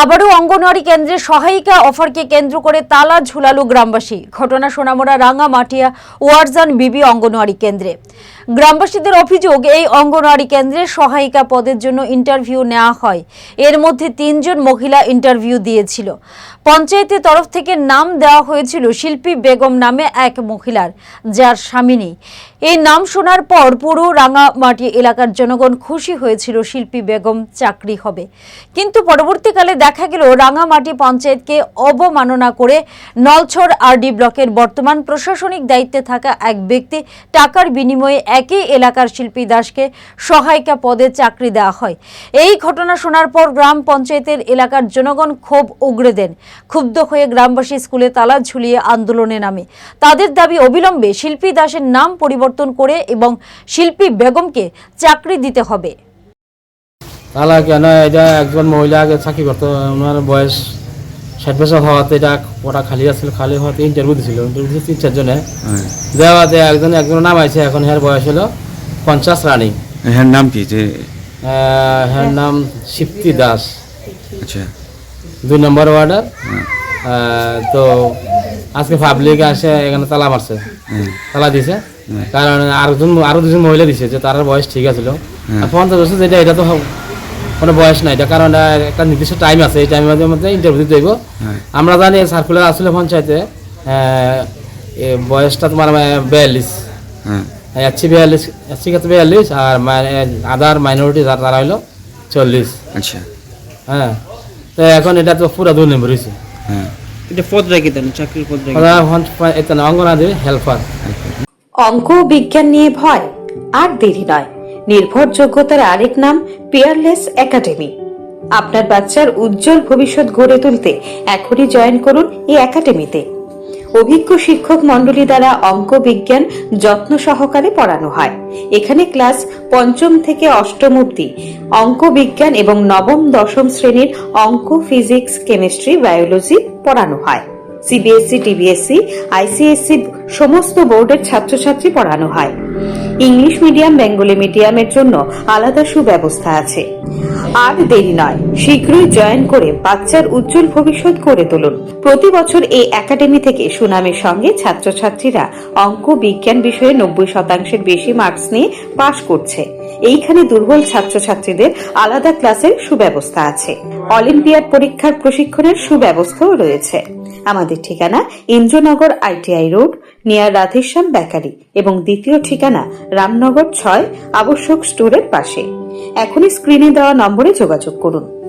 আবারও অঙ্গনওয়াড়ি কেন্দ্রে সহায়িকা অফারকে কেন্দ্র করে তালা ঝুলালো গ্রামবাসী। ঘটনা সোনামুড়া রাঙ্গামাটিয়া ওয়ারজান বিবি অঙ্গনওয়াড়ি কেন্দ্রে গ্রামবাসীদের অভিযোগ, এই অঙ্গনওয়াড়ি কেন্দ্রে সহায়িকা পদের জন্য ইন্টারভিউ নেওয়া হয়। এর মধ্যে 3 জন মহিলা ইন্টারভিউ দিয়েছিল। পঞ্চায়েতের তরফ থেকে নাম দেওয়া হয়েছিল শিল্পী বেগম নামে এক মহিলার, যার স্বামী নেই। এই নাম শোনার পর পুরো রাঙ্গামাটি এলাকার জনগণ খুশি হয়েছিল শিল্পী বেগম চাকরি হবে, কিন্তু পরবর্তীকালে দেখা গেল রাঙ্গামাটি পঞ্চায়েতকে অবমাননা করে নলছড় আরডি ব্লকের বর্তমান প্রশাসনিক দায়িত্বে থাকা এক ব্যক্তি টাকার বিনিময়ে একই এলাকার শিল্পী দাসকে সহায়িকা পদে চাকরি দেওয়া হয়। এই ঘটনা শোনার পর গ্রাম পঞ্চায়েতের এলাকার জনগণ ক্ষোভ উগরে দেন। ক্ষুব্ধ হয়ে গ্রামবাসী স্কুলে তালা ঝুলিয়ে আন্দোলনে নামে। তাদের দাবি, অবিলম্বে শিল্পী দাসের নাম পরিবর্তন করে এবং শিল্পী বেগমকে চাকরি দিতে হবে। তালা কেন, এটা একজন মহিলা আগে চাকরি করতো, ওনার বয়স 60 বছর হওয়াতে এটা ওটা খালি আসছিল, খালি হওয়াতে ইন্টারভিউ দিয়েছিল। ইন্টারভিউ 3-4 জনে দেওয়াতে একজনের নাম আছে, এখন এর বয়স হলো 50 রানিং। হ্যাঁ, নাম কি? হ্যাঁ, নাম শিপ্তি দাস। আচ্ছা, 2 নম্বর ওয়ার্ডার। তো আজকে পাবলিক আসে এখানে তালা মারছে, তালা দিছে, কারণ আরো 2জন মহিলা দিছে যে তার বয়স ঠিক আছিল। 50 বছর যেটা, এটা তো কোনো বয়স নাই, এটা কারণ একটা নির্দিষ্ট টাইম আছে, এই টাইমের মধ্যে ইন্টারভিউ দিতে হইব। আমরা জানি সার্কুলার আসলে পঞ্চায়েতে বয়সটা তোমার 42, এসসি 42 আর আদার মাইনরিটি তারা হইলো 40। আচ্ছা, হ্যাঁ, তো এখন এটা তো পুরো 2 নম্বর হয়েছে। হ্যাঁ, এটা পদটা কি দেন? চাকরির পদটা অঙ্গনাদি হেল্পার। অঙ্ক ও বিজ্ঞান নিয়ে ভয় আর দেরি নয়। নির্ভরযোগ্যতার আরেক নাম পিয়ারলেস একাডেমি। আপনার বাচ্চার উজ্জ্বল ভবিষ্যৎ গড়ে তুলতে এখনই জয়েন করুন এই একাডেমিতে। অভিজ্ঞ শিক্ষক মণ্ডলী দ্বারা অঙ্ক বিজ্ঞান যত্ন সহকারে পড়ানো হয়। এখানে ক্লাস 5ম থেকে 8ম অবধি অঙ্ক বিজ্ঞান এবং 9ম 10ম শ্রেণীর অঙ্ক, ফিজিক্স, কেমিস্ট্রি, বায়োলজি পড়ানো হয়। সিবিএসসি, টিবিএসসি, আইসিএসসি সমস্ত বোর্ডের ছাত্রছাত্রী পড়ানো হয়। ইংলিশ মিডিয়াম, বেঙ্গলি মিডিয়ামের জন্য আলাদা সুব্যবস্থা আছে। আর দেরি নয়, শীঘ্রই জয়েন করে বাচ্চার উজ্জ্বল ভবিষ্যৎ গড়ে তুলুন। প্রতি বছর এই একাডেমি থেকে সুনামের সঙ্গে ছাত্রছাত্রীরা অঙ্ক বিজ্ঞান বিষয়ে 90% বেশি মার্কস নিয়ে পাশ করছে। এইখানে দুর্বল ছাত্রছাত্রীদের আলাদা ক্লাসের সুব্যবস্থা আছে। অলিম্পিয়াড পরীক্ষার প্রশিক্ষণের সুব্যবস্থাও রয়েছে। আমাদের ঠিকানা Indranagar ITI road, near Radheshyam bakery, এবং দ্বিতীয় ঠিকানা রামনগর 6 আবশ্যক স্টোরের পাশে। এখনই স্ক্রিনে দেওয়া নম্বরে যোগাযোগ করুন।